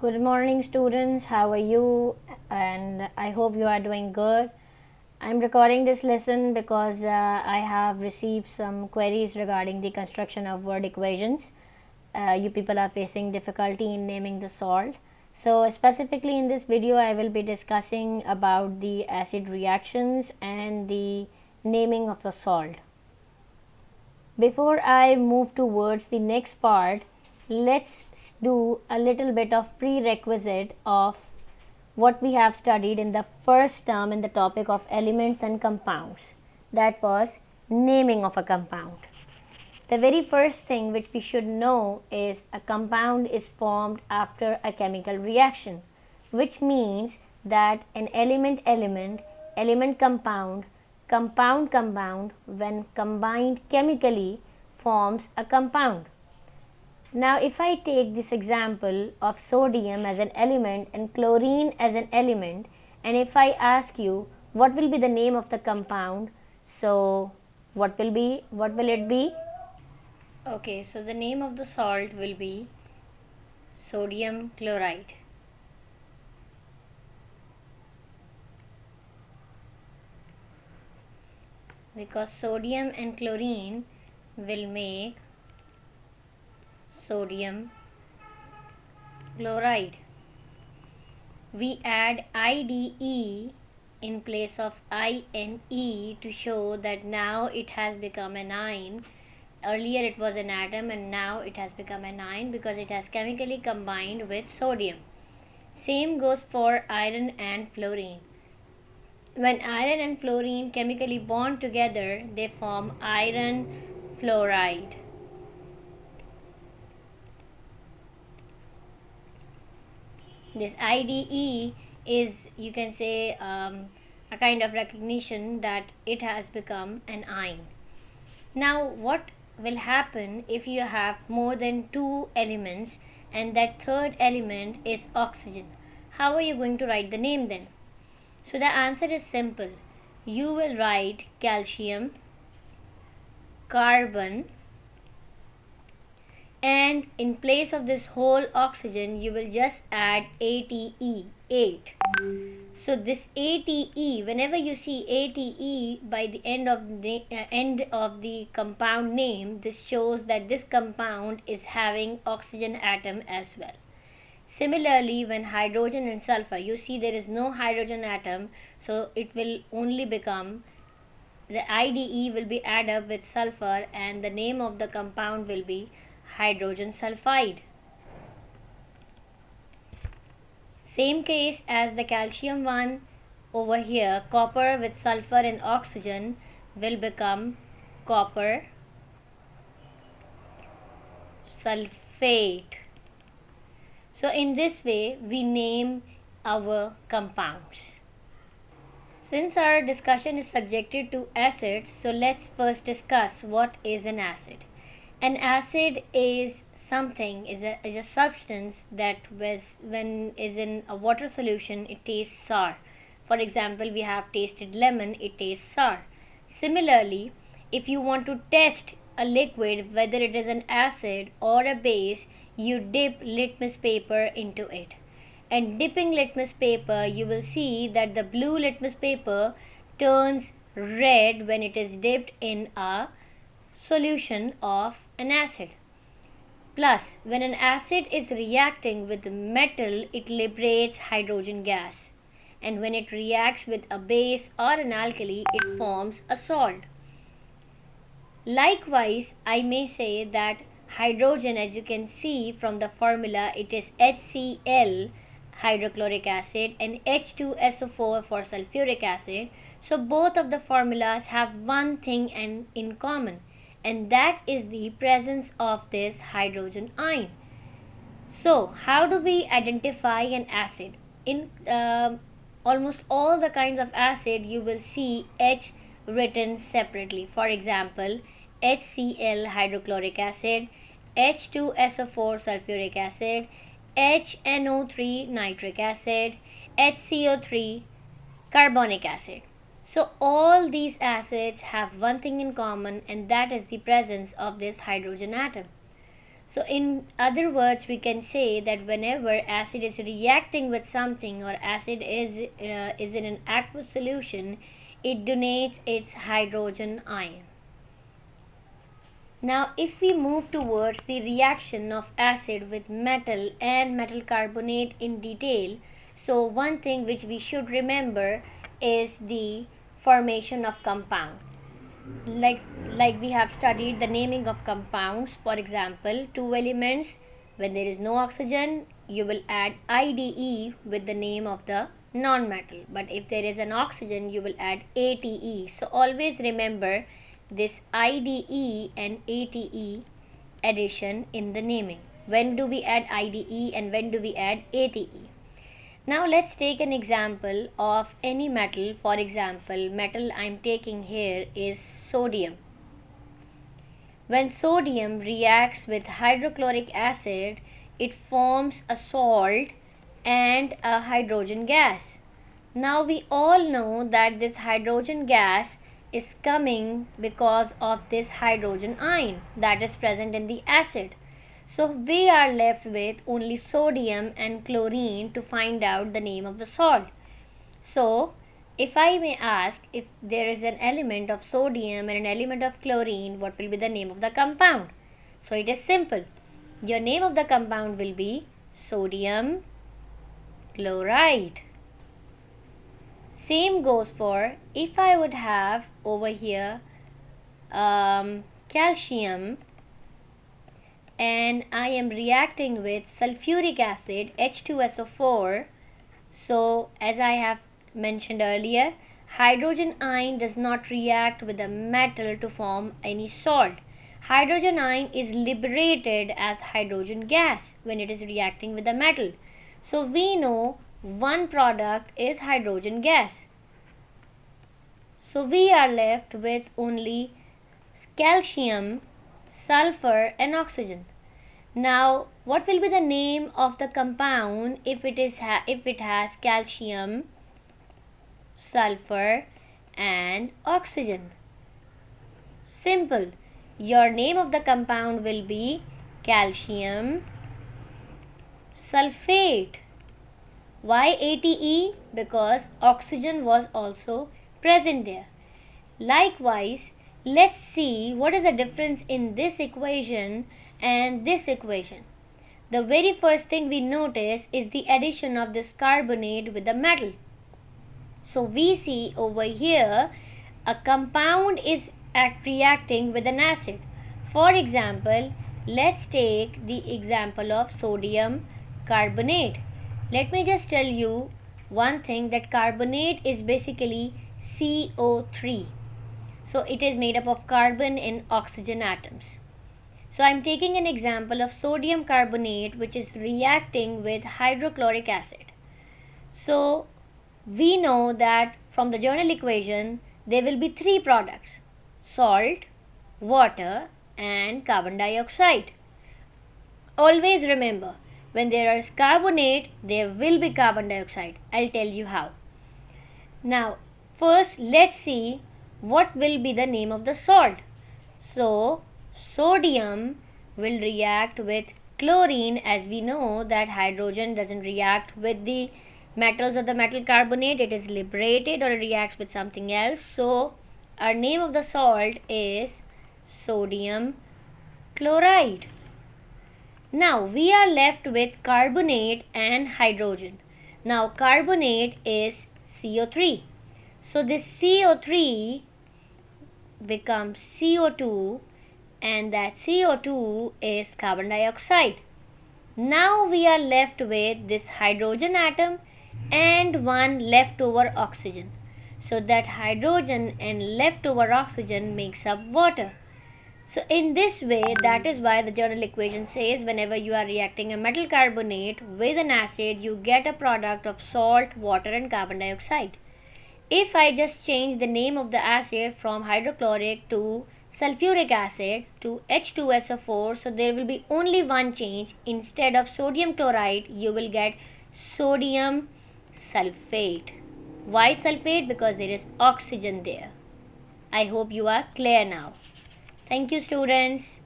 Good morning, students. How are you? And I hope you are doing good. I'm recording this lesson because I have received some queries regarding the construction of word equations. You people are facing difficulty in naming the salt. So specifically in this video, I will be discussing about the acid reactions and the naming of the salt. Before I move towards the next part, let's do a little bit of prerequisite of what we have studied in the first term in the topic of elements and compounds. That was naming of a compound. The very first thing which we should know is a compound is formed after a chemical reaction, which means that an element compound, compound when combined chemically forms a compound. Now if I take this example of sodium as an element and chlorine as an element, and if I ask you what will be the name of the compound, so what will it be? Okay, so the name of the salt will be sodium chloride. Because sodium and chlorine will make sodium chloride. We add IDE in place of INE to show that now it has become an ion. Earlier it was an atom and now it has become an ion because it has chemically combined with sodium. Same goes for iron and fluorine. When iron and fluorine chemically bond together, they form iron fluoride. This IDE is, you can say, a kind of recognition that it has become an ion. Now what will happen if you have more than two elements and that third element is oxygen? How are you going to write the name then? So the answer is simple. You will write calcium, carbon, and in place of this whole oxygen you will just add ATE, 8. So this ATE, whenever you see ATE by the end of the compound name, this shows that this compound is having oxygen atom as well. Similarly, when hydrogen and sulfur, you see there is no hydrogen atom, so it will only become, the IDE will be added up with sulfur and the name of the compound will be hydrogen sulfide. Same case as the calcium one, over here copper with sulfur and oxygen will become copper sulfate. So in this way we name our compounds. Since our discussion is subjected to acids, so let's first discuss what is an acid. An acid is something, is a substance that when is in a water solution it tastes sour. For example, we have tasted lemon, it tastes sour. Similarly, if you want to test a liquid whether it is an acid or a base, you dip litmus paper into it. And dipping litmus paper, you will see that the blue litmus paper turns red when it is dipped in a solution of an acid. Plus, when an acid is reacting with metal, it liberates hydrogen gas. And when it reacts with a base or an alkali, it forms a salt. Likewise, I may say that hydrogen, as you can see from the formula, it is HCl, hydrochloric acid, and H2SO4 for sulfuric acid. So both of the formulas have one thing in common, and that is the presence of this hydrogen ion. So how do we identify an acid? In almost all the kinds of acid you will see H written separately. For example, HCl hydrochloric acid, H2SO4 sulfuric acid, HNO3 nitric acid, HCO3 carbonic acid. So all these acids have one thing in common, and that is the presence of this hydrogen atom. So in other words, we can say that whenever acid is reacting with something or acid is in an aqueous solution, it donates its hydrogen ion. Now if we move towards the reaction of acid with metal and metal carbonate in detail, so one thing which we should remember is the formation of compound. Like we have studied the naming of compounds. For example, two elements, when there is no oxygen, you will add IDE with the name of the non-metal, but if there is an oxygen, you will add ATE. So always remember this IDE and ATE addition in the naming. When do we add IDE and when do we add ATE? Now let's take an example of any metal. For example, metal I'm taking here is sodium. When sodium reacts with hydrochloric acid, it forms a salt and a hydrogen gas. Now we all know that this hydrogen gas is coming because of this hydrogen ion that is present in the acid. So we are left with only sodium and chlorine to find out the name of the salt. So if I may ask, if there is an element of sodium and an element of chlorine, what will be the name of the compound? So it is simple. Your name of the compound will be sodium chloride. Same goes for if I would have over here calcium and I am reacting with sulfuric acid H2SO4. So as I have mentioned earlier, hydrogen ion does not react with a metal to form any salt. Hydrogen ion is liberated as hydrogen gas when it is reacting with a metal. So we know one product is hydrogen gas. So we are left with only calcium, sulfur and oxygen. Now what will be the name of the compound if it has calcium, sulfur and oxygen? Simple. Your name of the compound will be calcium sulfate. Why ATE? Because oxygen was also present there. Likewise, let's see what is the difference in this equation and this equation. The very first thing we notice is the addition of this carbonate with the metal. So we see over here a compound is reacting with an acid. For example, let's take the example of sodium carbonate. Let me just tell you one thing, that carbonate is basically CO3. So it is made up of carbon and oxygen atoms. So I am taking an example of sodium carbonate which is reacting with hydrochloric acid. So we know that from the journal equation there will be three products: salt, water and carbon dioxide. Always remember, when there is carbonate, there will be carbon dioxide. I'll tell you how. Now, first let's see what will be the name of the salt. So, sodium will react with chlorine, as we know that hydrogen doesn't react with the metals or the metal carbonate, it is liberated or it reacts with something else. So, our name of the salt is sodium chloride. Now we are left with carbonate and hydrogen. Now carbonate is CO3. So this CO3 becomes CO2 and that CO2 is carbon dioxide. Now we are left with this hydrogen atom and one leftover oxygen. So that hydrogen and leftover oxygen makes up water. So in this way, that is why the journal equation says whenever you are reacting a metal carbonate with an acid, you get a product of salt, water and carbon dioxide. If I just change the name of the acid from hydrochloric to sulfuric acid to H2SO4, so there will be only one change. Instead of sodium chloride, you will get sodium sulfate. Why sulfate? Because there is oxygen there. I hope you are clear now. Thank you, students.